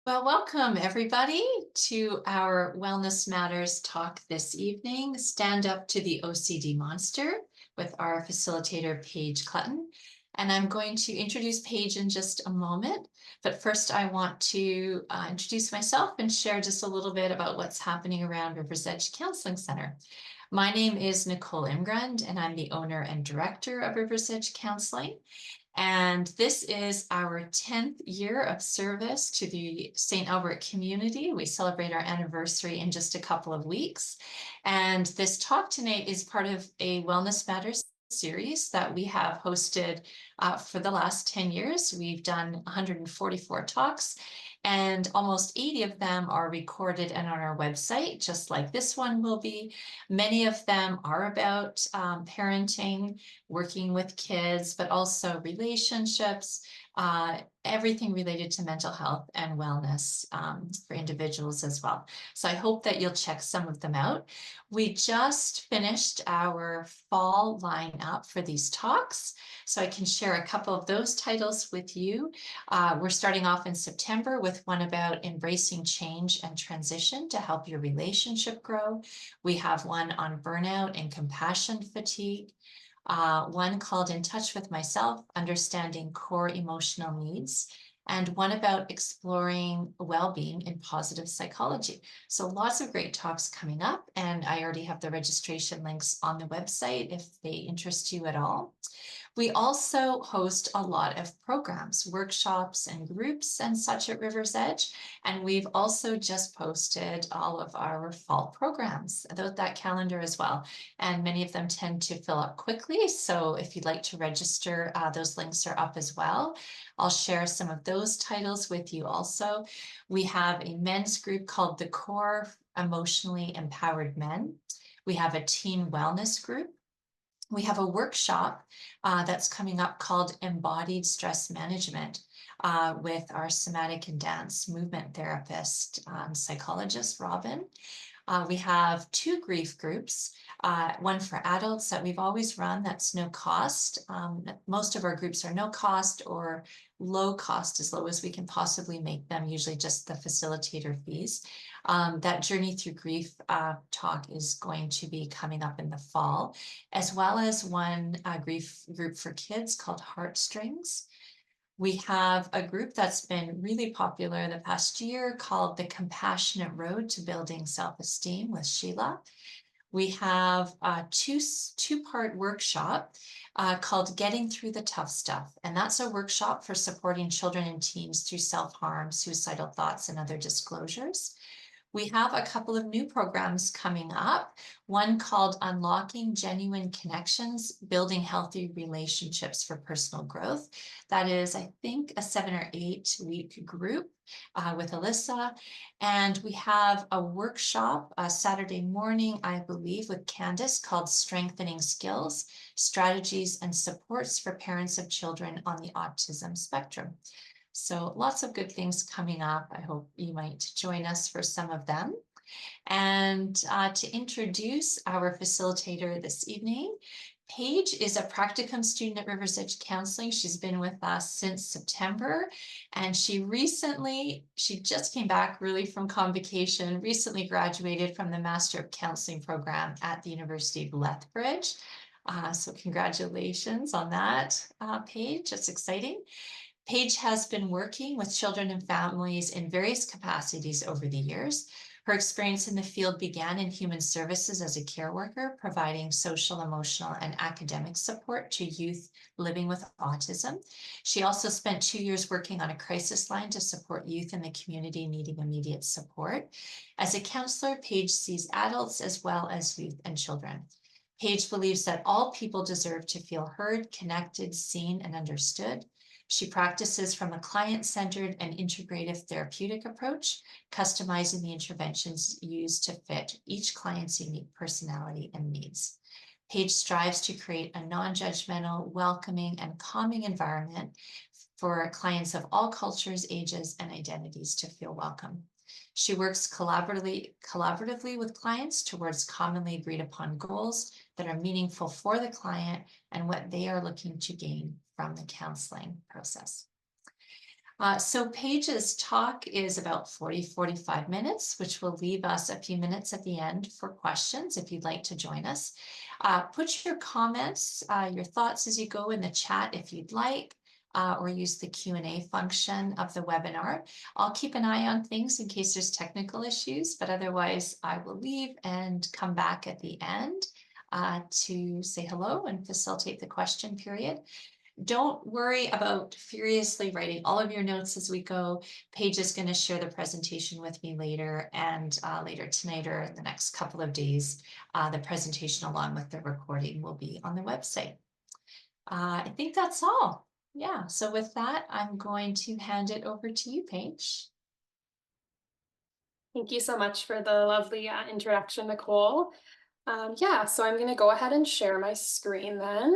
Well, welcome everybody to our Wellness Matters talk this evening. Stand up to the OCD monster with our facilitator, Paige Clutton. And I'm going to introduce Paige in just a moment. But first, I want to introduce myself and share just a little bit about what's happening around Rivers Edge Counseling Center. My name is Nicole Imgrund, and I'm the owner and director of Rivers Edge Counseling. And this is our 10th year of service to the St. Albert community. We celebrate our anniversary in just a couple of weeks. And this talk tonight is part of a Wellness Matters series that we have hosted for the last 10 years. We've done 144 talks, and almost 80 of them are recorded and on our website, just like this one will be. Many of them are about parenting, working with kids, but also relationships, everything related to mental health and wellness for individuals as well. So I hope that you'll check some of them out. We just finished our fall lineup for these talks, so I can share a couple of those titles with you. We're starting off in September with one about embracing change and transition to help your relationship grow. We have one on burnout and compassion fatigue. One called In Touch with Myself, Understanding Core Emotional Needs, and one about exploring well-being in positive psychology. So lots of great talks coming up, and I already have the registration links on the website if they interest you at all. We also host a lot of programs, workshops and groups and such at Rivers Edge. And we've also just posted all of our fall programs, that calendar as well. And many of them tend to fill up quickly. So if you'd like to register, those links are up as well. I'll share some of those titles with you also. We have a men's group called the Core Emotionally Empowered Men. We have a teen wellness group. We have a workshop that's coming up called Embodied Stress Management with our somatic and dance movement therapist, psychologist, Robin. We have two grief groups, one for adults that we've always run that's no cost. Most of our groups are no cost or low cost, as low as we can possibly make them, usually just the facilitator fees. That Journey Through Grief talk is going to be coming up in the fall, as well as one grief group for kids called Heartstrings. We have a group that's been really popular the past year called The Compassionate Road to Building Self-Esteem with Sheila. We have a two-part workshop called Getting Through the Tough Stuff. And that's a workshop for supporting children and teens through self-harm, suicidal thoughts, and other disclosures. We have a couple of new programs coming up, one called Unlocking Genuine Connections, Building Healthy Relationships for Personal Growth. That is, I think, a 7 or 8 week group with Alyssa. And we have a workshop Saturday morning, I believe, with Candace called Strengthening Skills, Strategies and Supports for Parents of Children on the Autism Spectrum. So lots of good things coming up. I hope you might join us for some of them. And to introduce our facilitator this evening, Paige is a practicum student at Rivers Edge Counseling. She's been with us since September, and she just came back really from convocation, recently graduated from the Master of Counseling program at the University of Lethbridge. So congratulations on that, Paige. It's exciting. Paige has been working with children and families in various capacities over the years. Her experience in the field began in human services as a care worker, providing social, emotional, and academic support to youth living with autism. She also spent 2 years working on a crisis line to support youth in the community needing immediate support. As a counselor, Paige sees adults as well as youth and children. Paige believes that all people deserve to feel heard, connected, seen, and understood. She practices from a client-centered and integrative therapeutic approach, customizing the interventions used to fit each client's unique personality and needs. Paige strives to create a non-judgmental, welcoming, and calming environment for clients of all cultures, ages, and identities to feel welcome. She works collaboratively with clients towards commonly agreed upon goals that are meaningful for the client and what they are looking to gain from the counseling process. So Paige's talk is about 45 minutes, which will leave us a few minutes at the end for questions if you'd like to join us. Put your comments, your thoughts as you go in the chat if you'd like, or use the Q&A function of the webinar. I'll keep an eye on things in case there's technical issues, but otherwise I will leave and come back at the end to say hello and facilitate the question period. Don't worry about furiously writing all of your notes as we go. Paige is going to share the presentation with me later, and later tonight or the next couple of days, the presentation along with the recording will be on the website. I think that's all. Yeah, so with that, I'm going to hand it over to you, Paige. Thank you so much for the lovely introduction, Nicole. Yeah, so I'm going to go ahead and share my screen then.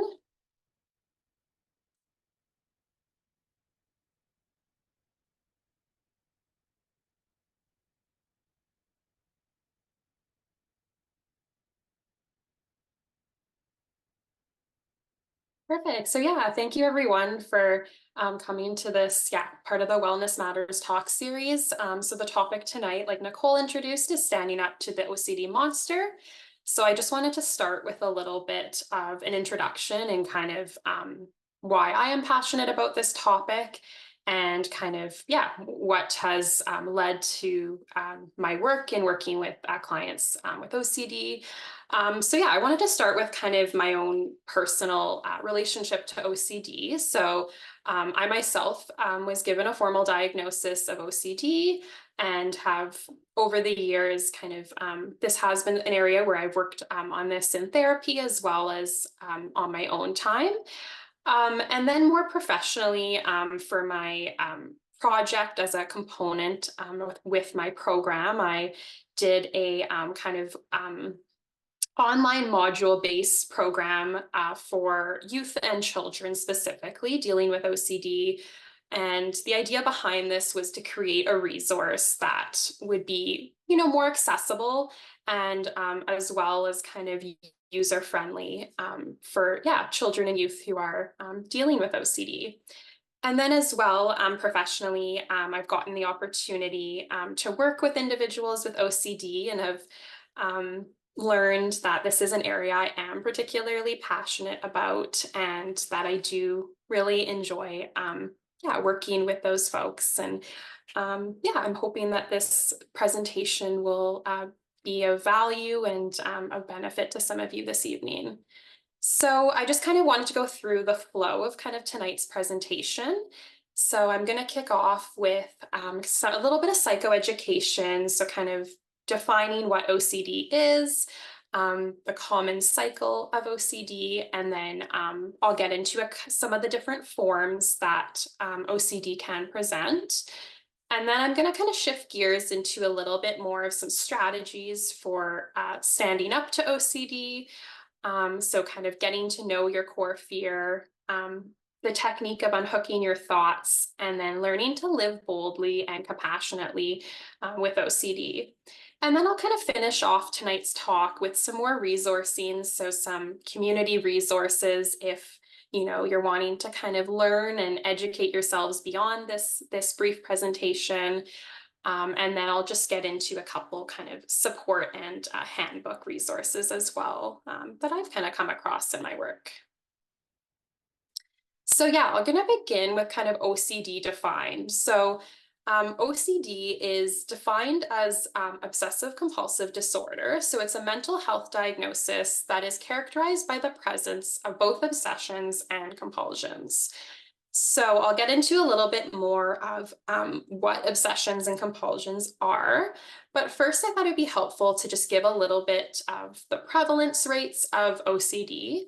Perfect. So yeah, thank you everyone for coming to this part of the Wellness Matters talk series. So the topic tonight, like Nicole introduced, is standing up to the OCD monster. So I just wanted to start with a little bit of an introduction and kind of why I am passionate about this topic, and kind of, what has led to my work in working with clients with OCD. So yeah, I wanted to start with kind of my own personal relationship to OCD. So I myself was given a formal diagnosis of OCD, and have over the years kind of, this has been an area where I've worked on this in therapy as well as on my own time. And then more professionally, for my project as a component with my program, I did a kind of online module-based program for youth and children specifically dealing with OCD. And the idea behind this was to create a resource that would be, more accessible, and as well as kind of user-friendly for children and youth who are dealing with OCD. And then as well, professionally, I've gotten the opportunity to work with individuals with OCD, and have learned that this is an area I am particularly passionate about, and that I do really enjoy working with those folks. And I'm hoping that this presentation will be of value and of benefit to some of you this evening. So I just kind of wanted to go through the flow of kind of tonight's presentation. So I'm going to kick off with a little bit of psychoeducation, so kind of defining what OCD is, the common cycle of OCD, and then I'll get into some of the different forms that OCD can present. And then I'm going to kind of shift gears into a little bit more of some strategies for standing up to OCD. So kind of getting to know your core fear, the technique of unhooking your thoughts, and then learning to live boldly and compassionately with OCD. And then I'll kind of finish off tonight's talk with some more resourcing, so some community resources if you're wanting to kind of learn and educate yourselves beyond this brief presentation. And then I'll just get into a couple kind of support and handbook resources as well that I've kind of come across in my work. So I'm going to begin with kind of OCD defined. So OCD is defined as obsessive compulsive disorder. So it's a mental health diagnosis that is characterized by the presence of both obsessions and compulsions. So I'll get into a little bit more of what obsessions and compulsions are. But first, I thought it'd be helpful to just give a little bit of the prevalence rates of OCD.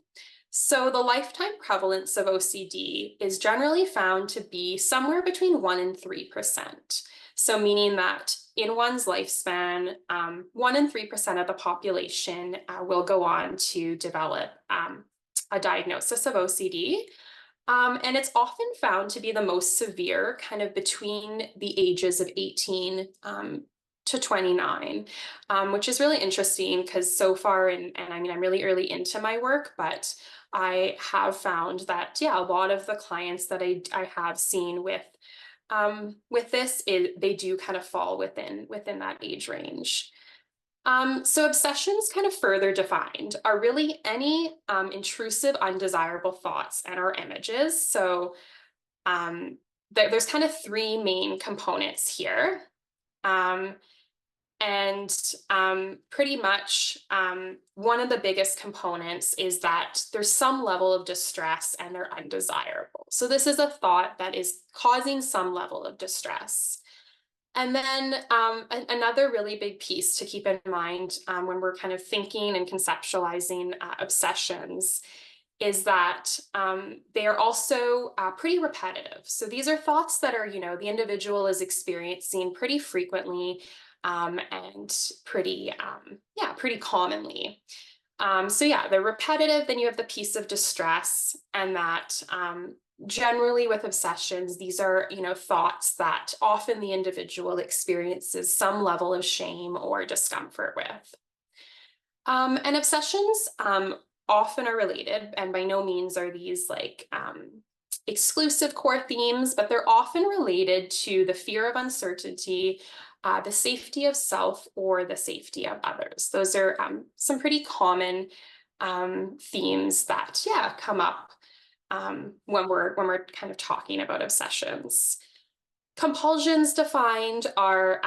So the lifetime prevalence of OCD is generally found to be somewhere between 1 and 3%. So meaning that in one's lifespan, 1 and 3% of the population will go on to develop a diagnosis of OCD. And it's often found to be the most severe kind of between the ages of 18 to 29, which is really interesting because so far, and I mean, I'm really early into my work, but I have found that, a lot of the clients that I have seen with with this, they do kind of fall within that age range. So obsessions, kind of further defined, are really any intrusive, undesirable thoughts and or images. So there's kind of three main components here. Um, and pretty much one of the biggest components is that there's some level of distress and they're undesirable. So this is a thought that is causing some level of distress. And then another really big piece to keep in mind when we're kind of thinking and conceptualizing obsessions is that they are also pretty repetitive. So these are thoughts that are, the individual is experiencing pretty frequently and pretty, pretty commonly. So yeah, they're repetitive. Then you have the piece of distress, and that generally with obsessions, these are, thoughts that often the individual experiences some level of shame or discomfort with. And obsessions often are related, and by no means are these like exclusive core themes, but they're often related to the fear of uncertainty, the safety of self, or the safety of others. Those are some pretty common themes that, come up when we're kind of talking about obsessions. Compulsions defined are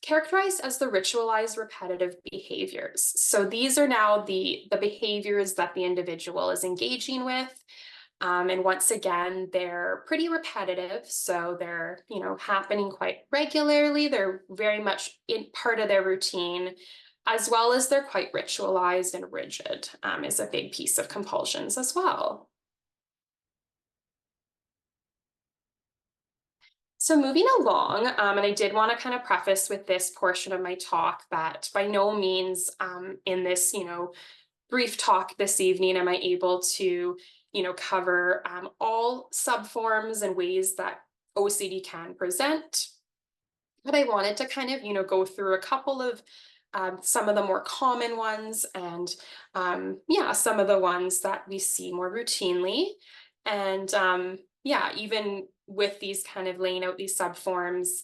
characterized as the ritualized repetitive behaviors. So these are now the behaviors that the individual is engaging with. And once again, they're pretty repetitive. So they're, happening quite regularly. They're very much in part of their routine, as well as they're quite ritualized and rigid, is a big piece of compulsions as well. So moving along, and I did want to kind of preface with this portion of my talk that by no means in this, brief talk this evening am I able to, cover all subforms and ways that OCD can present. But I wanted to kind of, go through a couple of some of the more common ones and some of the ones that we see more routinely. And even with these kind of laying out these subforms,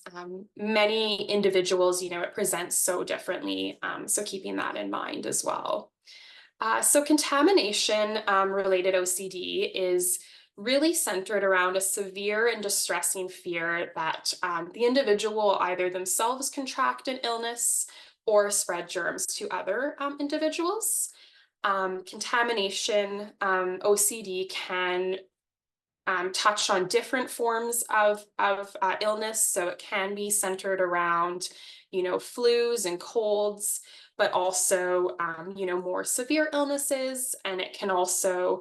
many individuals, it presents so differently. So keeping that in mind as well. So contamination related OCD is really centered around a severe and distressing fear that the individual will either themselves contract an illness or spread germs to other individuals. Contamination OCD can touch on different forms of illness. So it can be centered around, flus and colds, but also, more severe illnesses. And it can also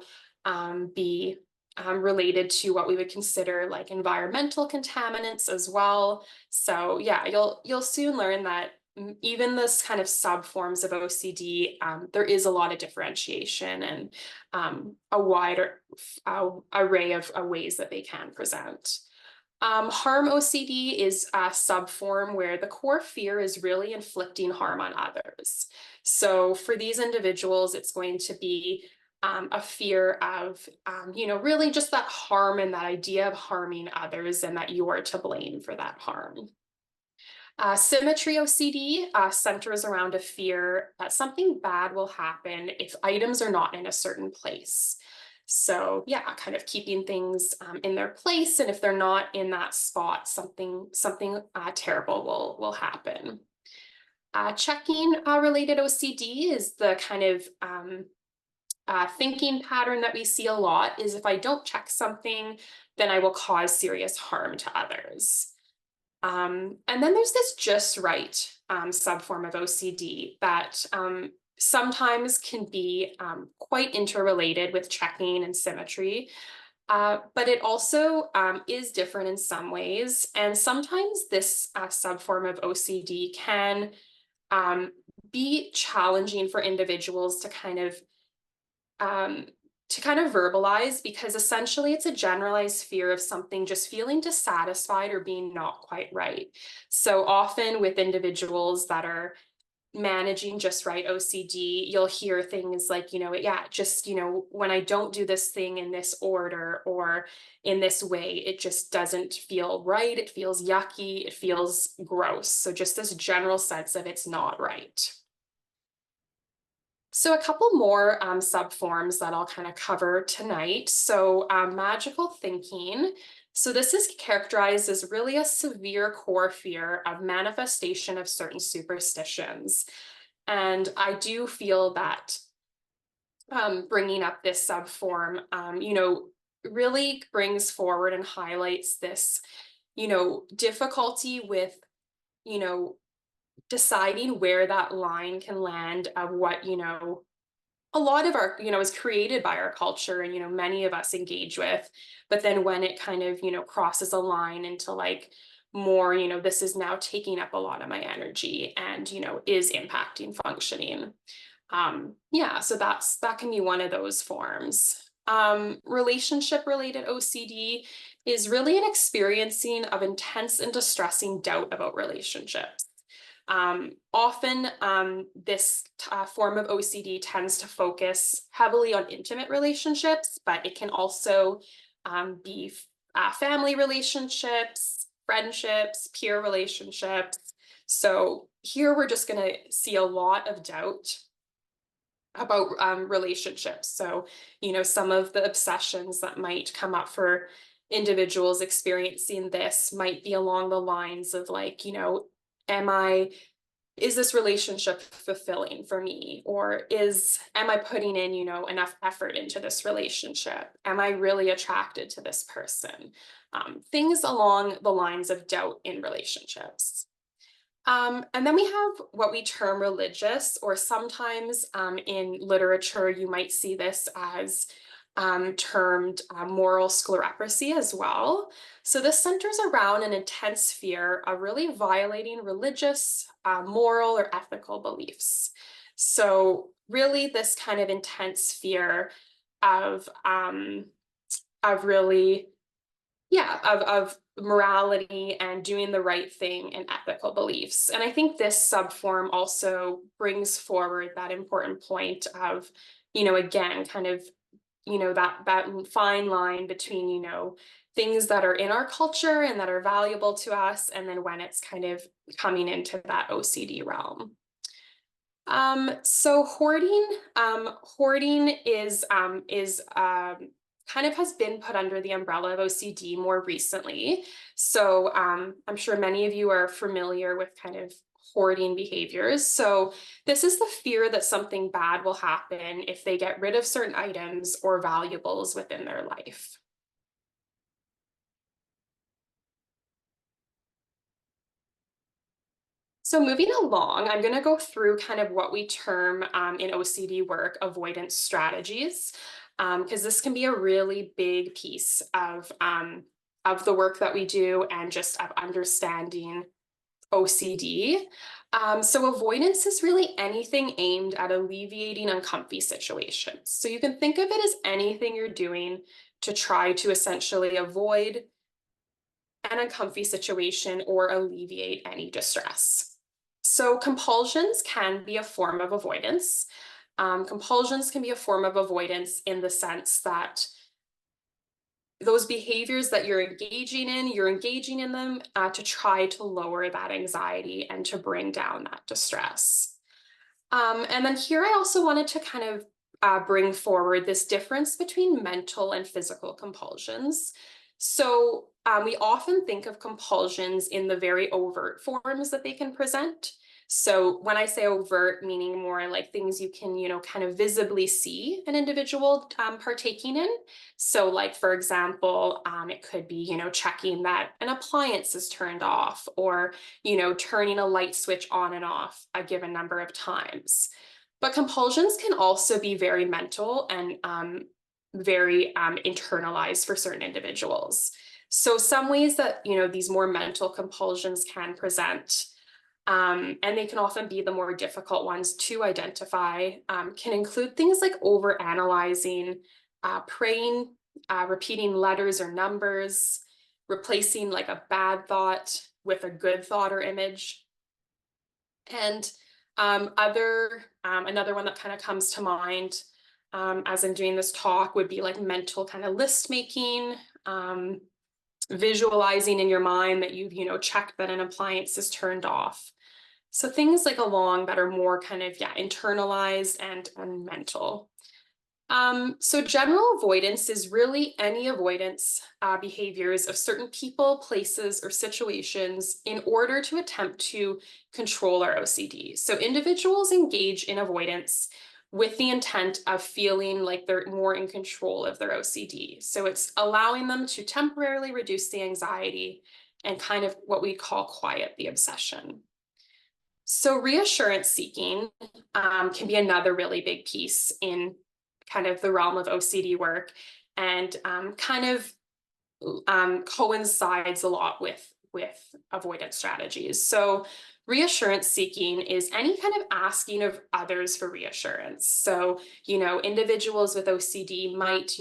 be related to what we would consider like environmental contaminants as well. So yeah, you'll soon learn that even this kind of subforms of OCD, there is a lot of differentiation and a wider array of ways that they can present. Harm OCD is a subform where the core fear is really inflicting harm on others. So for these individuals, it's going to be a fear of, really just that harm and that idea of harming others and that you are to blame for that harm. Symmetry OCD centers around a fear that something bad will happen if items are not in a certain place. So yeah, kind of keeping things in their place, and if they're not in that spot, something terrible will happen. Checking related OCD is the kind of thinking pattern that we see a lot is if I don't check something, then I will cause serious harm to others. And then there's this just right subform of OCD that sometimes can be quite interrelated with checking and symmetry, but it also is different in some ways. And sometimes this subform of OCD can be challenging for individuals to kind of verbalize, because essentially it's a generalized fear of something just feeling dissatisfied or being not quite right. So often with individuals that are managing just right OCD, you'll hear things like, yeah, just, when I don't do this thing in this order or in this way, it just doesn't feel right. It feels yucky. It feels gross. So just this general sense of it's not right. So a couple more subforms that I'll kind of cover tonight. So magical thinking. So this is characterized as really a severe core fear of manifestation of certain superstitions. And I do feel that bringing up this subform, really brings forward and highlights this, difficulty with, you know, deciding where that line can land of what, a lot of our, is created by our culture and, many of us engage with. But then when it kind of, crosses a line into like more, this is now taking up a lot of my energy and, is impacting functioning. Yeah, so that can be one of those forms. Relationship related OCD is really an experiencing of intense and distressing doubt about relationships. Often, this form of OCD tends to focus heavily on intimate relationships, but it can also be family relationships, friendships, peer relationships. So here we're just going to see a lot of doubt about relationships. So, some of the obsessions that might come up for individuals experiencing this might be along the lines of like, is this relationship fulfilling for me? Or am I putting in, enough effort into this relationship? Am I really attracted to this person? Things along the lines of doubt in relationships. And then we have what we term religious, or sometimes in literature, you might see this as termed moral scleropathy as well. So this centers around an intense fear of really violating religious, moral, or ethical beliefs. So really this kind of intense fear of really, yeah, of morality and doing the right thing and ethical beliefs. And I think this subform also brings forward that important point of, again, kind of, that fine line between, things that are in our culture and that are valuable to us, and then when it's kind of coming into that OCD realm. So hoarding is kind of has been put under the umbrella of OCD more recently. So I'm sure many of you are familiar with kind of hoarding behaviors. So this is the fear that something bad will happen if they get rid of certain items or valuables within their life. So moving along, I'm going to go through kind of what we term in OCD work avoidance strategies, because this can be a really big piece of the work that we do and just of understanding OCD. So avoidance is really anything aimed at alleviating uncomfy situations. So you can think of it as anything you're doing to try to essentially avoid an uncomfy situation or alleviate any distress. So compulsions can be a form of avoidance. Compulsions can be a form of avoidance in the sense that those behaviors that you're engaging in them to try to lower that anxiety and to bring down that distress. And then here I also wanted to kind of bring forward this difference between mental and physical compulsions. So we often think of compulsions in the very overt forms that they can present. So when I say overt, meaning more like things you can, kind of visibly see an individual partaking in. So like, for example, it could be, checking that an appliance is turned off, or, turning a light switch on and off a given number of times. But compulsions can also be very mental and very internalized for certain individuals. So some ways that, these more mental compulsions can present, and they can often be the more difficult ones to identify, can include things like overanalyzing, praying, repeating letters or numbers, replacing like a bad thought with a good thought or image. And Another one that kind of comes to mind as I'm doing this talk would be like mental kind of list making, um, visualizing in your mind that you've, checked that an appliance is turned off. So things like along that are more kind of, internalized and mental. So general avoidance is really any avoidance behaviors of certain people, places, or situations in order to attempt to control our OCD. So individuals engage in avoidance with the intent of feeling like they're more in control of their OCD. So it's allowing them to temporarily reduce the anxiety and kind of what we call quiet the obsession. So reassurance seeking can be another really big piece in kind of the realm of OCD work, and kind of coincides a lot with avoidance strategies. So reassurance seeking is any kind of asking of others for reassurance. So, individuals with OCD might,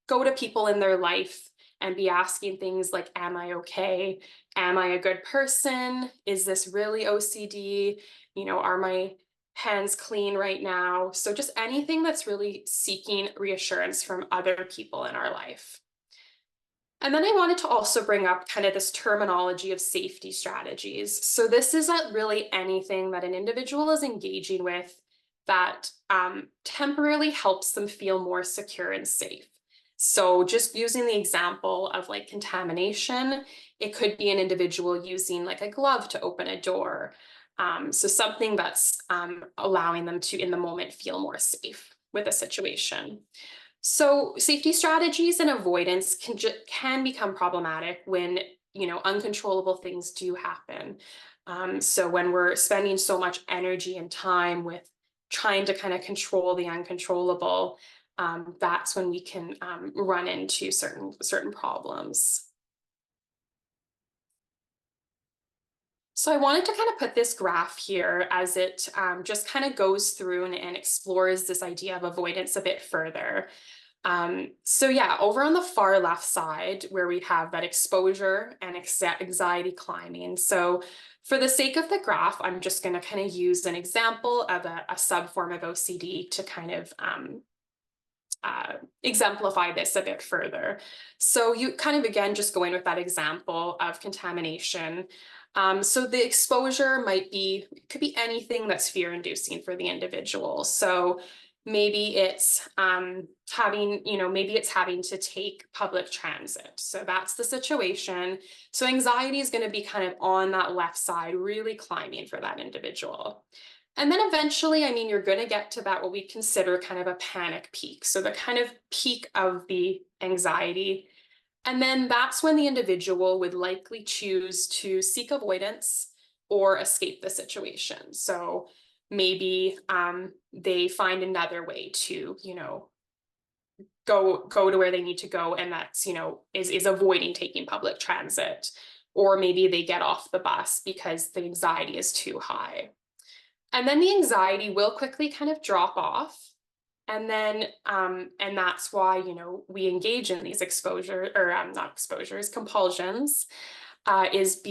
go to people in their life and be asking things like, am I okay? Am I a good person? Is this really OCD? Are my hands clean right now? So just anything that's really seeking reassurance from other people in our life. And then I wanted to also bring up kind of this terminology of safety strategies. So this isn't really anything that an individual is engaging with that temporarily helps them feel more secure and safe. So just using the example of like contamination, it could be an individual using like a glove to open a door. So something that's allowing them to, in the moment, feel more safe with a situation. So safety strategies and avoidance can become problematic when uncontrollable things do happen. So when we're spending so much energy and time with trying to kind of control the uncontrollable, that's when we can run into certain problems. So I wanted to kind of put this graph here as it just kind of goes through and explores this idea of avoidance a bit further. So yeah, over on the far left side where we have that exposure and anxiety climbing. So for the sake of the graph, I'm just going to kind of use an example of a subform of OCD to kind of exemplify this a bit further. So you kind of, again, just going with that example of contamination. So the exposure could be anything that's fear inducing for the individual. So maybe it's maybe it's having to take public transit. So that's the situation. So anxiety is going to be kind of on that left side, really climbing for that individual. And then eventually, you're going to get to that, what we consider kind of a panic peak. So the kind of peak of the anxiety. And then that's when the individual would likely choose to seek avoidance or escape the situation. So maybe they find another way to, go to where they need to go. And that's, is avoiding taking public transit. Or maybe they get off the bus because the anxiety is too high. And then the anxiety will quickly kind of drop off. And then, and that's why, we engage in these not exposures, compulsions, is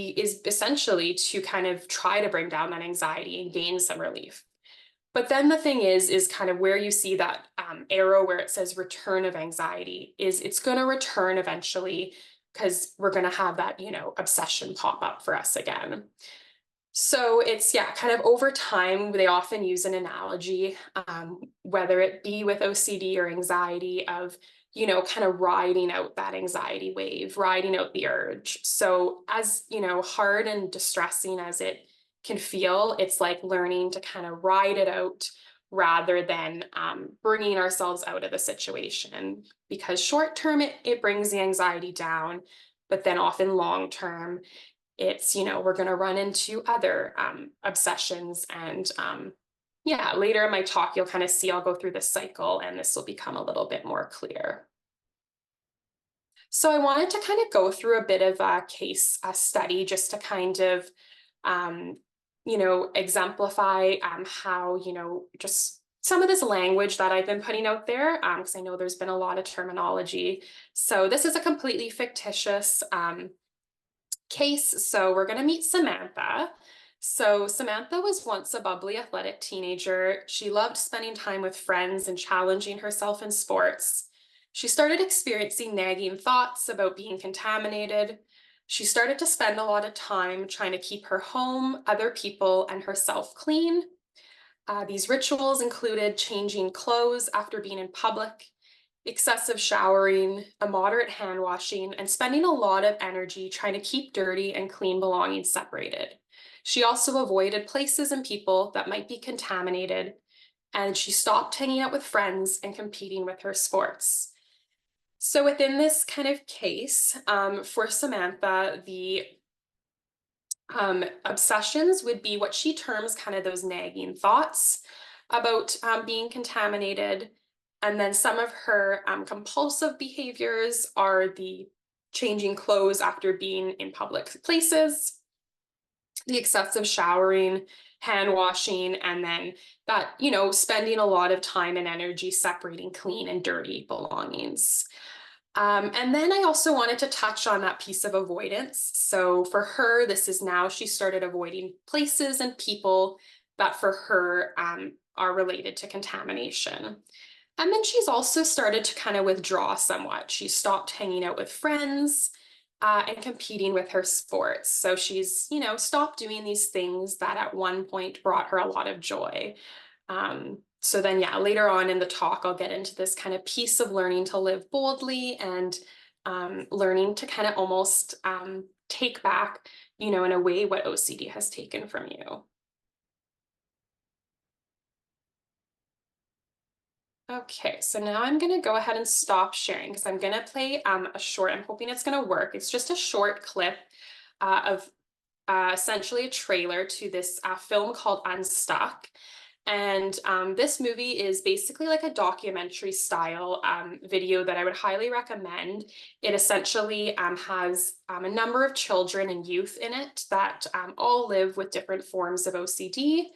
essentially to kind of try to bring down that anxiety and gain some relief. But then the thing is kind of where you see that arrow where it says return of anxiety is it's going to return eventually because we're going to have that, obsession pop up for us again. So it's, kind of over time, they often use an analogy, whether it be with OCD or anxiety of, kind of riding out that anxiety wave, riding out the urge. So as, hard and distressing as it can feel, it's like learning to kind of ride it out rather than bringing ourselves out of the situation. Because short term, it brings the anxiety down, but then often long term, it's, we're going to run into other obsessions. And later in my talk, you'll kind of see I'll go through this cycle and this will become a little bit more clear. So I wanted to kind of go through a bit of a case study just to kind of, exemplify how, just some of this language that I've been putting out there, because I know there's been a lot of terminology. So this is a completely fictitious case. So we're going to meet Samantha. So Samantha was once a bubbly, athletic teenager. She loved spending time with friends and challenging herself in sports. She started experiencing nagging thoughts about being contaminated. She started to spend a lot of time trying to keep her home, other people, and herself clean. These rituals included changing clothes after being in public, excessive showering, immoderate hand washing, and spending a lot of energy trying to keep dirty and clean belongings separated. She also avoided places and people that might be contaminated, and she stopped hanging out with friends and competing with her sports. So within this kind of case, for Samantha, the obsessions would be what she terms kind of those nagging thoughts about being contaminated. And then some of her compulsive behaviors are the changing clothes after being in public places, the excessive showering, hand washing, and then that, spending a lot of time and energy separating clean and dirty belongings. And then I also wanted to touch on that piece of avoidance. So for her, this is now she started avoiding places and people that for her are related to contamination. And then she's also started to kind of withdraw somewhat. She stopped hanging out with friends and competing with her sports. So she's, stopped doing these things that at one point brought her a lot of joy. So then, yeah, later on in the talk, I'll get into this kind of piece of learning to live boldly and learning to kind of almost take back, in a way what OCD has taken from you. Okay, so now I'm going to go ahead and stop sharing because I'm going to play a short. I'm hoping it's going to work. It's just a short clip of essentially a trailer to this film called Unstuck. And this movie is basically like a documentary style video that I would highly recommend. It essentially has a number of children and youth in it that all live with different forms of OCD.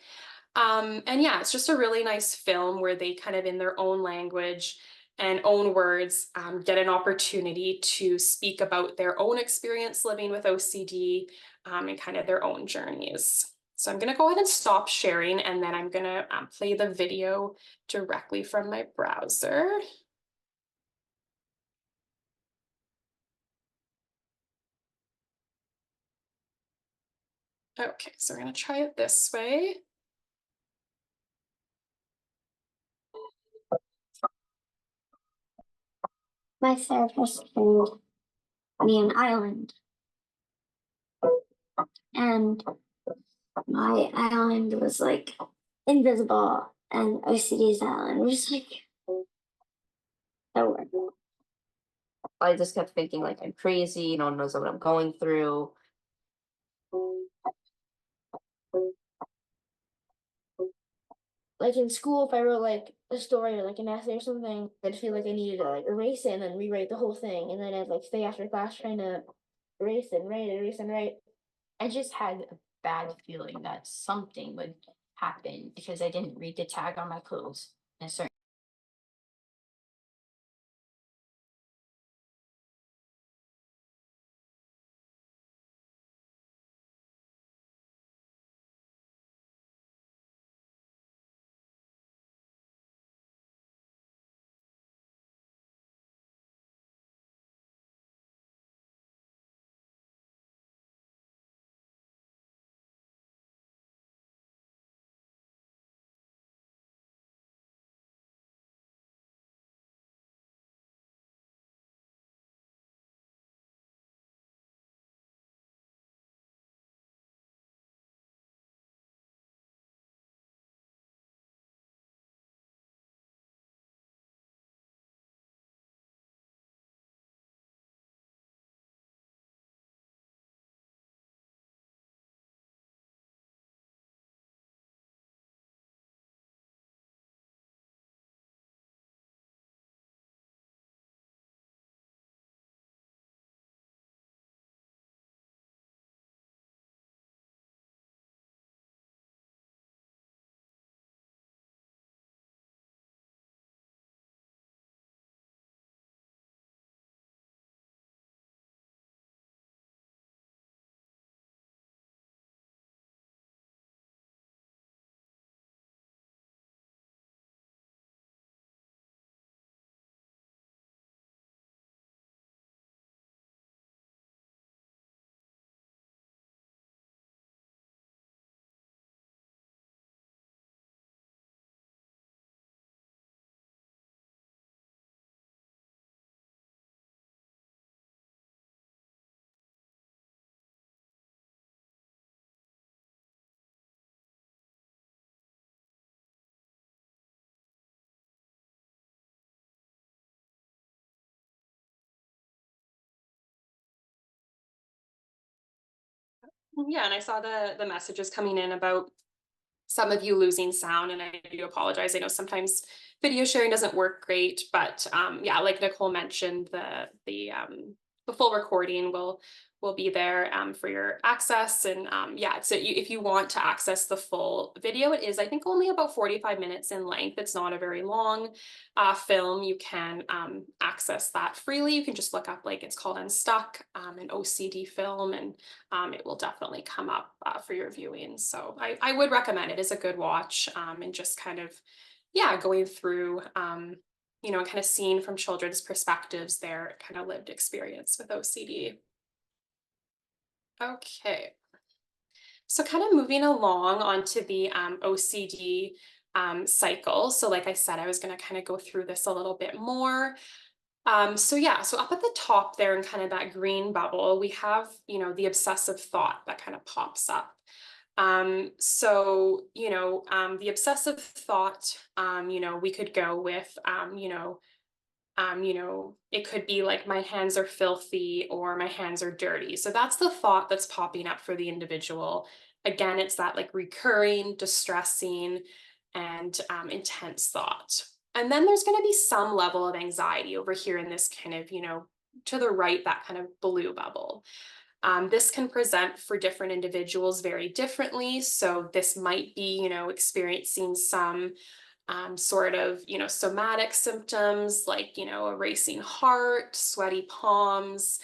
And yeah, it's just a really nice film where they kind of in their own language and own words get an opportunity to speak about their own experience living with OCD and kind of their own journeys. So I'm going to go ahead and stop sharing, and then I'm going to play the video directly from my browser. Okay, so we're going to try it this way. My therapist showed me an island, and my island was like invisible, and OCD's island was like nowhere. I just kept thinking like I'm crazy, no one knows what I'm going through. Like in school, if I wrote like a story or like an essay or something, I'd feel like I needed to like erase it and then rewrite the whole thing, and then I'd like stay after class trying to erase and write. I just had a bad feeling that something would happen because I didn't read the tag on my clothes in a certain Yeah, and I saw the messages coming in about some of you losing sound, and I do apologize. I know sometimes video sharing doesn't work great, but yeah, like Nicole mentioned, the full recording will be there for your access. And yeah, so if you want to access the full video, it is, I think, only about 45 minutes in length. It's not a very long film. You can access that freely. You can just look up, like, it's called Unstuck, an OCD film, and it will definitely come up for your viewing. So I would recommend it. It's a good watch, and just kind of, yeah, going through, you know, kind of seeing from children's perspectives their kind of lived experience with OCD. Okay. So kind of moving along onto the OCD cycle. So like I said, I was going to kind of go through this a little bit more. So yeah, so up at the top there in kind of that green bubble, we have, you know, the obsessive thought that kind of pops up. The obsessive thought, you know, we could go with, it could be like, my hands are filthy or my hands are dirty. So that's the thought that's popping up for the individual. Again, it's that like recurring, distressing, and intense thought. And then there's going to be some level of anxiety over here in this kind of, you know, to the right, that kind of blue bubble. This can present for different individuals very differently. So this might be, you know, experiencing some sort of, you know, somatic symptoms like, you know, a racing heart, sweaty palms,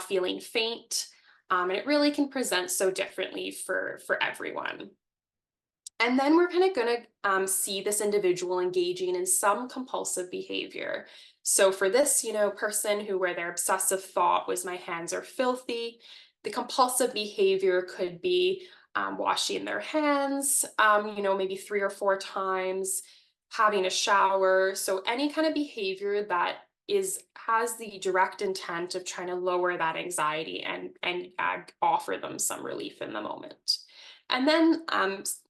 feeling faint. And it really can present so differently for everyone. And then we're kind of going to see this individual engaging in some compulsive behavior. So for this, you know, person where their obsessive thought was, my hands are filthy, the compulsive behavior could be washing their hands, you know, maybe 3 or 4 times, having a shower. So any kind of behavior that has the direct intent of trying to lower that anxiety and offer them some relief in the moment. And then,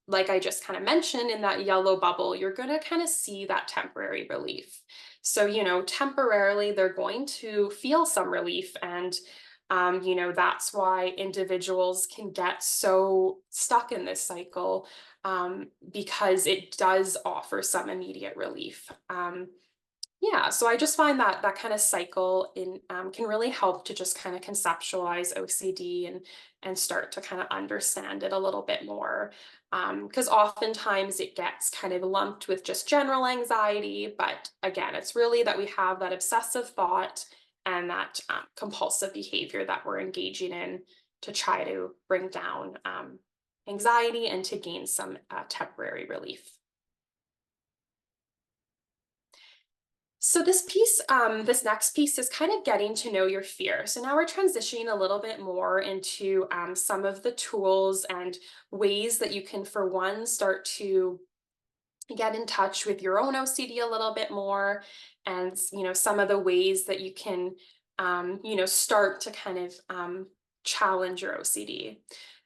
like I just kind of mentioned, in that yellow bubble, you're going to kind of see that temporary relief. So, you know, temporarily they're going to feel some relief. And, you know, that's why individuals can get so stuck in this cycle, because it does offer some immediate relief. Yeah, so I just find that that kind of cycle can really help to just kind of conceptualize OCD and start to kind of understand it a little bit more. Because oftentimes it gets kind of lumped with just general anxiety, but again, it's really that we have that obsessive thought and that compulsive behavior that we're engaging in to try to bring down anxiety and to gain some temporary relief. So this next piece is kind of getting to know your fear. So now we're transitioning a little bit more into some of the tools and ways that you can, for one, start to get in touch with your own OCD a little bit more, and you know, some of the ways that you can, you know, start to kind of challenge your OCD.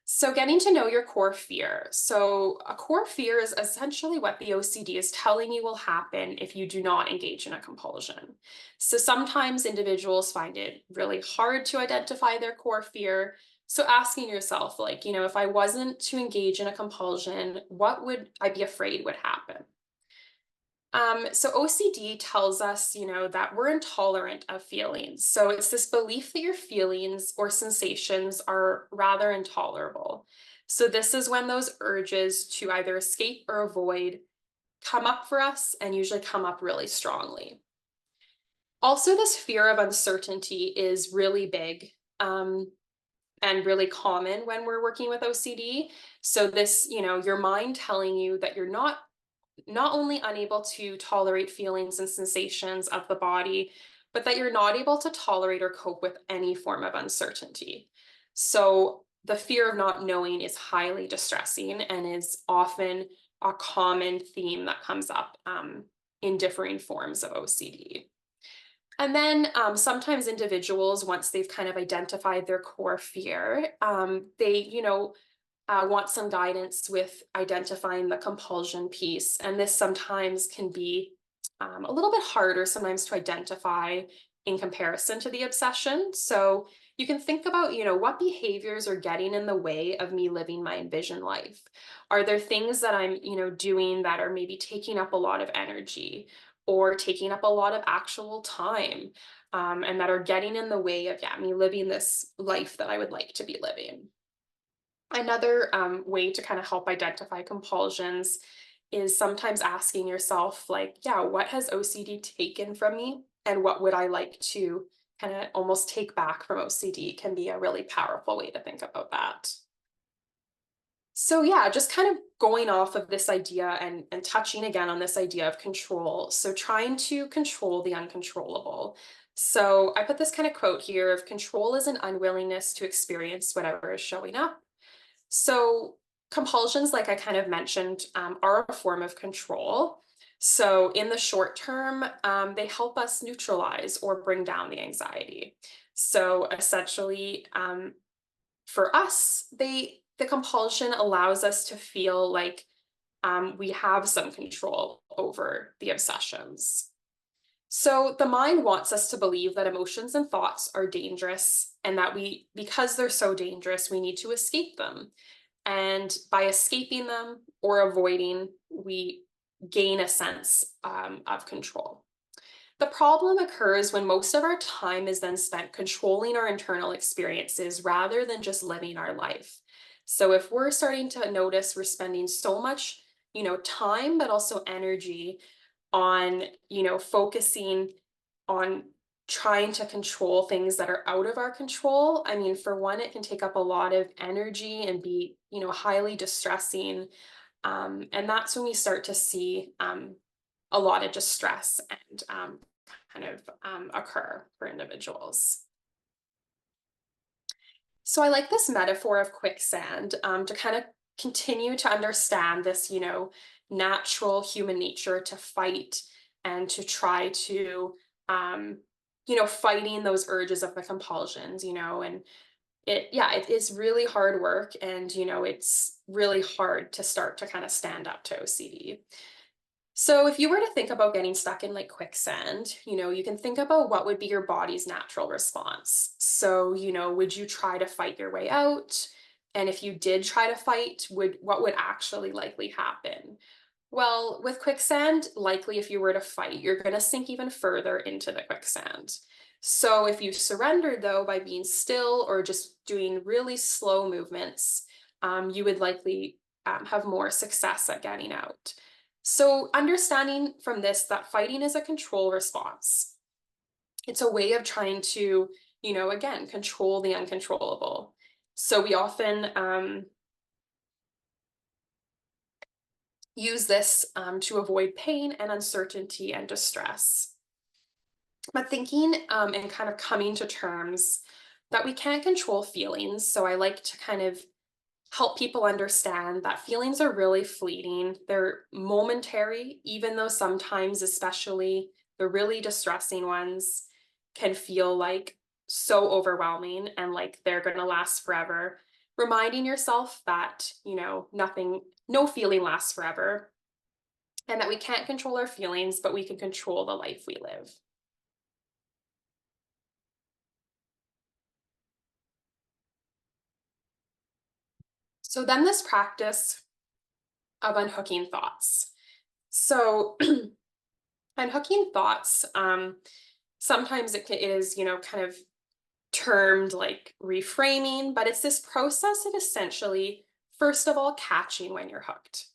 So getting to know your core fear. So a core fear is essentially what the OCD is telling you will happen if you do not engage in a compulsion. So sometimes individuals find it really hard to identify their core fear. So asking yourself, like, you know, if I wasn't to engage in a compulsion, what would I be afraid would happen? So OCD tells us, you know, that we're intolerant of feelings. So it's this belief that your feelings or sensations are rather intolerable. So this is when those urges to either escape or avoid come up for us, and usually come up really strongly. Also, this fear of uncertainty is really big. And really common when we're working with OCD. So this, you know, your mind telling you that you're not only unable to tolerate feelings and sensations of the body, but that you're not able to tolerate or cope with any form of uncertainty. So the fear of not knowing is highly distressing and is often a common theme that comes up in differing forms of OCD. And then sometimes individuals, once they've kind of identified their core fear, they, you know, want some guidance with identifying the compulsion piece. And this sometimes can be a little bit harder sometimes to identify in comparison to the obsession. So you can think about, what behaviors are getting in the way of me living my envisioned life. Are there things that I'm, doing that are maybe taking up a lot of energy or taking up a lot of actual time, and that are getting in the way of, me living this life that I would like to be living? Another way to kind of help identify compulsions is sometimes asking yourself, like, yeah, what has OCD taken from me? And what would I like to kind of almost take back from OCD can be a really powerful way to think about that. So, yeah, just kind of going off of this idea and touching again on this idea of control. So, trying to control the uncontrollable. So, I put this kind of quote here of control is an unwillingness to experience whatever is showing up. So compulsions, like I kind of mentioned, are a form of control. So in the short term, they help us neutralize or bring down the anxiety. So essentially, for us, the compulsion allows us to feel like we have some control over the obsessions. So the mind wants us to believe that emotions and thoughts are dangerous and that because they're so dangerous, we need to escape them. And by escaping them or avoiding, we gain a sense of control. The problem occurs when most of our time is then spent controlling our internal experiences rather than just living our life. So if we're starting to notice we're spending so much, time, but also energy on, focusing on trying to control things that are out of our control. I mean, for one, it can take up a lot of energy and be, highly distressing. And that's when we start to see a lot of distress and kind of occur for individuals. So I like this metaphor of quicksand to kind of continue to understand this, natural human nature to fight and to try to, fighting those urges of the compulsions, and it is really hard work. And, it's really hard to start to kind of stand up to OCD. So if you were to think about getting stuck in like quicksand, you can think about what would be your body's natural response. So, would you try to fight your way out? And if you did try to fight, what would actually likely happen? Well, with quicksand, likely if you were to fight, you're going to sink even further into the quicksand. So if you surrendered though by being still or just doing really slow movements, you would likely have more success at getting out. So understanding from this that fighting is a control response. It's a way of trying to, again, control the uncontrollable. So we often use this to avoid pain and uncertainty and distress. But thinking and kind of coming to terms that we can't control feelings. So I like to kind of help people understand that feelings are really fleeting. They're momentary, even though sometimes, especially the really distressing ones, can feel like so overwhelming and like they're going to last forever. Reminding yourself that, no feeling lasts forever, and that we can't control our feelings, but we can control the life we live. So then this practice of unhooking thoughts. So unhooking thoughts, sometimes it is, kind of termed like reframing, but it's this process of essentially, first of all, catching when you're hooked.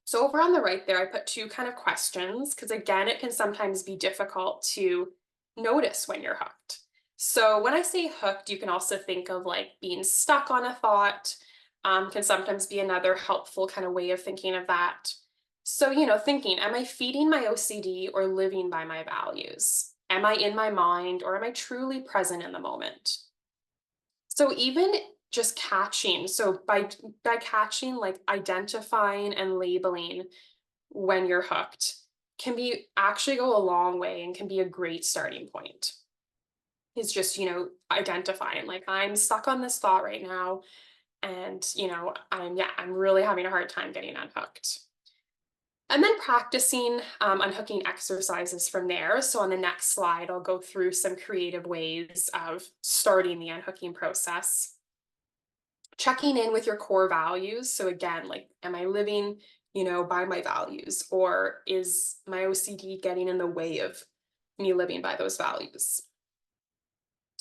So over on the right there, I put two kind of questions, because again, it can sometimes be difficult to notice when you're hooked. So when I say hooked, you can also think of like being stuck on a thought, can sometimes be another helpful kind of way of thinking of that. So, thinking, am I feeding my OCD or living by my values? Am I in my mind or am I truly present in the moment? So even just catching, so by catching, like identifying and labeling when you're hooked can be actually go a long way and can be a great starting point. Is just, identifying like I'm stuck on this thought right now and, I'm really having a hard time getting unhooked. And then practicing unhooking exercises from there. So on the next slide, I'll go through some creative ways of starting the unhooking process. Checking in with your core values. So again, like, am I living, by my values, or is my OCD getting in the way of me living by those values?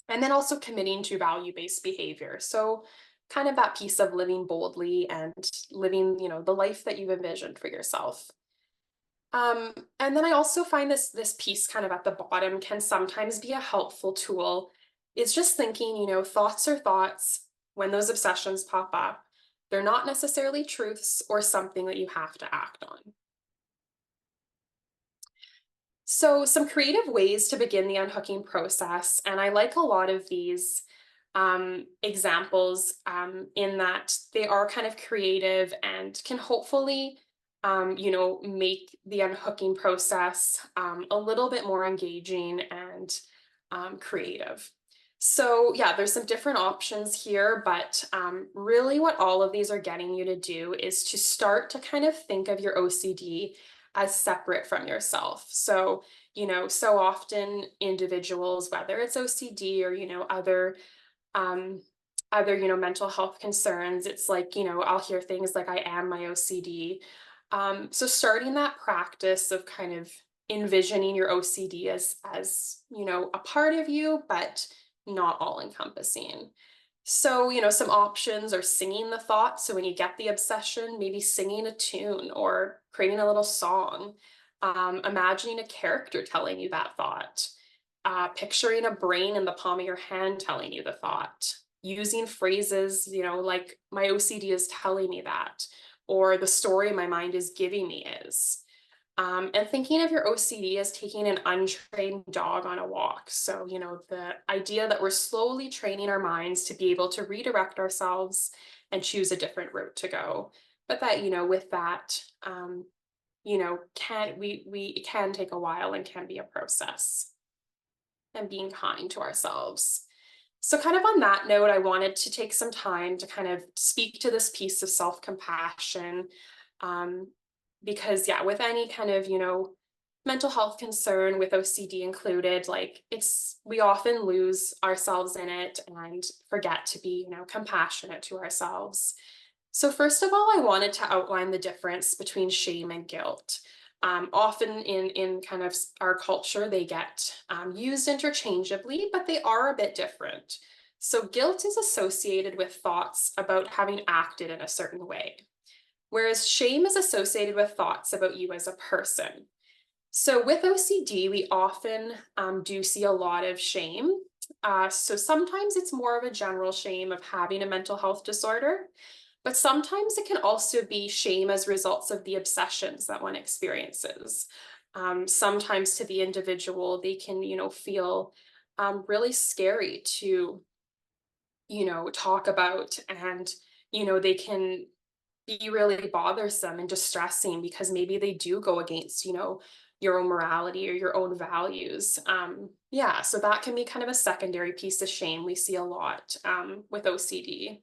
And then also committing to value-based behavior. So kind of that piece of living boldly and living, the life that you've envisioned for yourself. And then I also find this piece kind of at the bottom can sometimes be a helpful tool. Is just thinking, thoughts are thoughts when those obsessions pop up. They're not necessarily truths or something that you have to act on. So some creative ways to begin the unhooking process, and I like a lot of these examples in that they are kind of creative and can hopefully make the unhooking process a little bit more engaging and creative. So yeah, there's some different options here, but really what all of these are getting you to do is to start to kind of think of your OCD as separate from yourself. So, so often individuals, whether it's OCD or, um, other, mental health concerns, it's like, I'll hear things like, I am my OCD. So starting that practice of kind of envisioning your OCD as, a part of you, but not all encompassing. So, some options are singing the thought. So when you get the obsession, maybe singing a tune or creating a little song, imagining a character telling you that thought, picturing a brain in the palm of your hand telling you the thought, using phrases, like my OCD is telling me that, or the story my mind is giving me is. And thinking of your OCD as taking an untrained dog on a walk. So, the idea that we're slowly training our minds to be able to redirect ourselves and choose a different route to go. But that, with that, it can take a while and can be a process, and being kind to ourselves. So kind of on that note, I wanted to take some time to kind of speak to this piece of self-compassion. Because yeah, with any kind of, mental health concern with OCD included, like we often lose ourselves in it and forget to be, compassionate to ourselves. So first of all, I wanted to outline the difference between shame and guilt. Often in kind of our culture, they get used interchangeably, but they are a bit different. So guilt is associated with thoughts about having acted in a certain way, whereas shame is associated with thoughts about you as a person. So with OCD, we often do see a lot of shame. So sometimes it's more of a general shame of having a mental health disorder, but sometimes it can also be shame as results of the obsessions that one experiences. Sometimes to the individual, they can, feel really scary to, talk about, and, they can be really bothersome and distressing because maybe they do go against, your own morality or your own values. Yeah, so that can be kind of a secondary piece of shame we see a lot with OCD.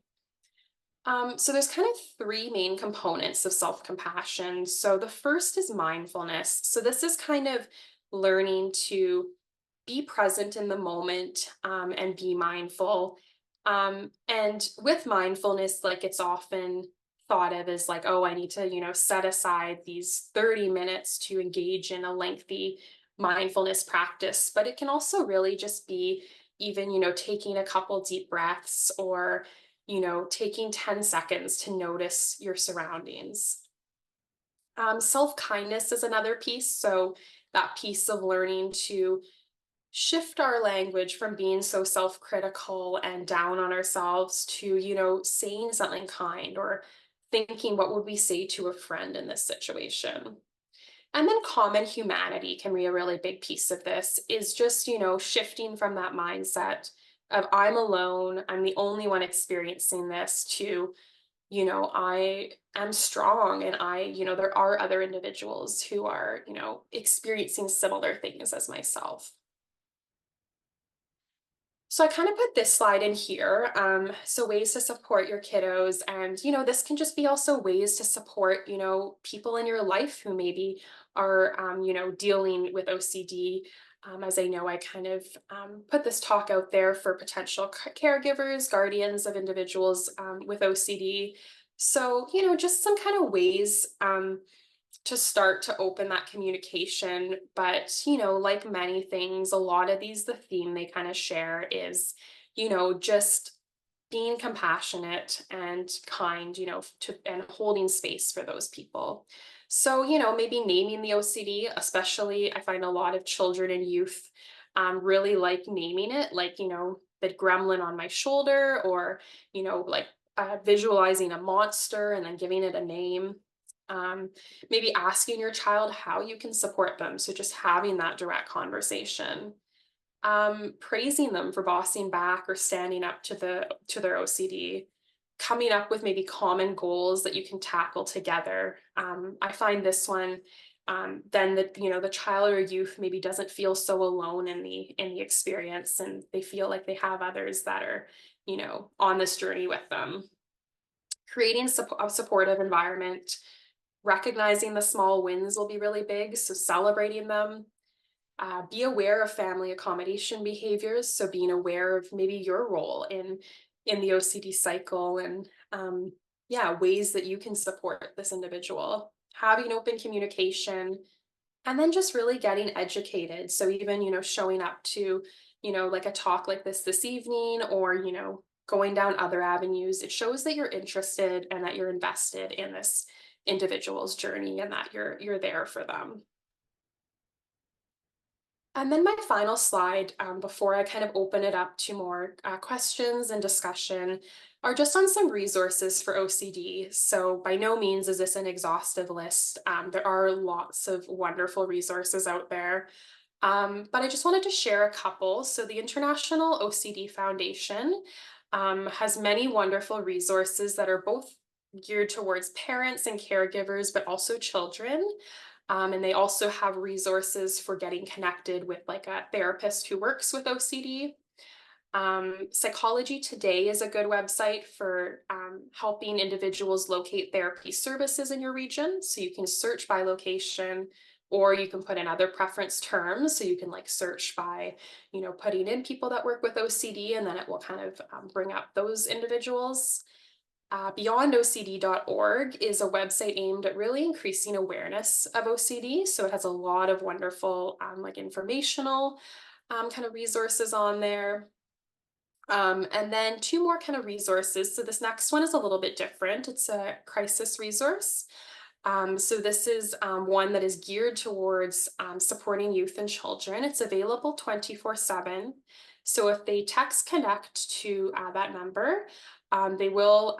So there's kind of three main components of self-compassion. So the first is mindfulness. So this is kind of learning to be present in the moment and be mindful. And with mindfulness, like it's often thought of as like, oh, I need to, set aside these 30 minutes to engage in a lengthy mindfulness practice. But it can also really just be even, taking a couple deep breaths, or taking 10 seconds to notice your surroundings. Self-kindness is another piece. So that piece of learning to shift our language from being so self-critical and down on ourselves to, saying something kind, or thinking, what would we say to a friend in this situation? And then common humanity can be a really big piece of this, is just, shifting from that mindset of I'm alone, I'm the only one experiencing this, to, I am strong, and there are other individuals who are, experiencing similar things as myself. So I kind of put this slide in here. So ways to support your kiddos. And, this can just be also ways to support, people in your life who maybe are, dealing with OCD. As I know, I kind of put this talk out there for potential caregivers, guardians of individuals with OCD. So, just some kind of ways to start to open that communication. But, like many things, a lot of these, the theme they kind of share is, just being compassionate and kind, and holding space for those people. So, maybe naming the OCD, especially I find a lot of children and youth really like naming it, like, the gremlin on my shoulder, or, like visualizing a monster and then giving it a name. Um, Maybe asking your child how you can support them. So just having that direct conversation. Praising them for bossing back or standing up to their OCD. Coming up with maybe common goals that you can tackle together. I find this one, then the child or youth maybe doesn't feel so alone in the experience, and they feel like they have others that are, on this journey with them. Creating a supportive environment. Recognizing the small wins will be really big, so celebrating them. Be aware of family accommodation behaviors, so being aware of maybe your role in the OCD cycle, and ways that you can support this individual. Having open communication, and then just really getting educated. So even, showing up to, like a talk like this evening, or, going down other avenues, it shows that you're interested and that you're invested in this individual's journey, and that you're there for them. And then my final slide, before I kind of open it up to more questions and discussion, are just on some resources for OCD. So by no means is this an exhaustive list. There are lots of wonderful resources out there. But I just wanted to share a couple. So the International OCD Foundation has many wonderful resources that are both geared towards parents and caregivers, but also children. And they also have resources for getting connected with like a therapist who works with OCD. Psychology Today is a good website for helping individuals locate therapy services in your region. So you can search by location, or you can put in other preference terms. So you can like search by, putting in people that work with OCD, and then it will kind of bring up those individuals. Beyondocd.org is a website aimed at really increasing awareness of OCD. So it has a lot of wonderful like informational kind of resources on there. And then two more kind of resources. So this next one is a little bit different. It's a crisis resource. So this is one that is geared towards supporting youth and children. It's available 24/7. So if they text connect to that number, they will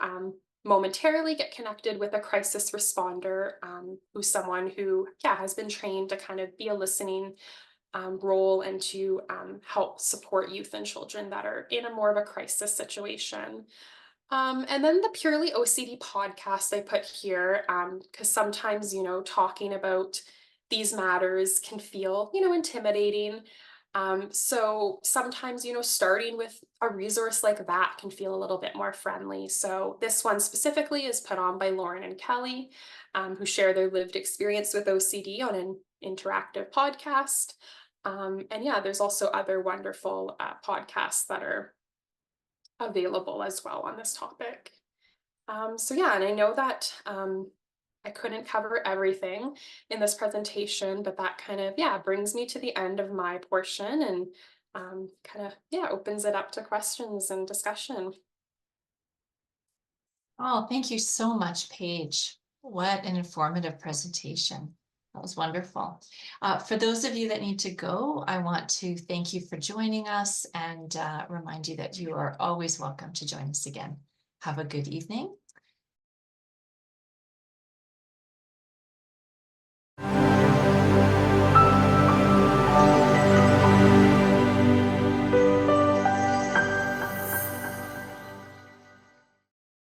momentarily get connected with a crisis responder, who's someone who, has been trained to kind of be a listening role, and to help support youth and children that are in a more of a crisis situation. And then the Purely OCD podcast I put here, because sometimes, talking about these matters can feel, intimidating. So sometimes, starting with a resource like that can feel a little bit more friendly. So this one specifically is put on by Lauren and Kelly, who share their lived experience with OCD on an interactive podcast. And there's also other wonderful podcasts that are available as well on this topic. And I know that I couldn't cover everything in this presentation, but that kind of, brings me to the end of my portion, and opens it up to questions and discussion. Oh, thank you so much, Paige. What an informative presentation. That was wonderful. For those of you that need to go, I want to thank you for joining us, and remind you that you are always welcome to join us again. Have a good evening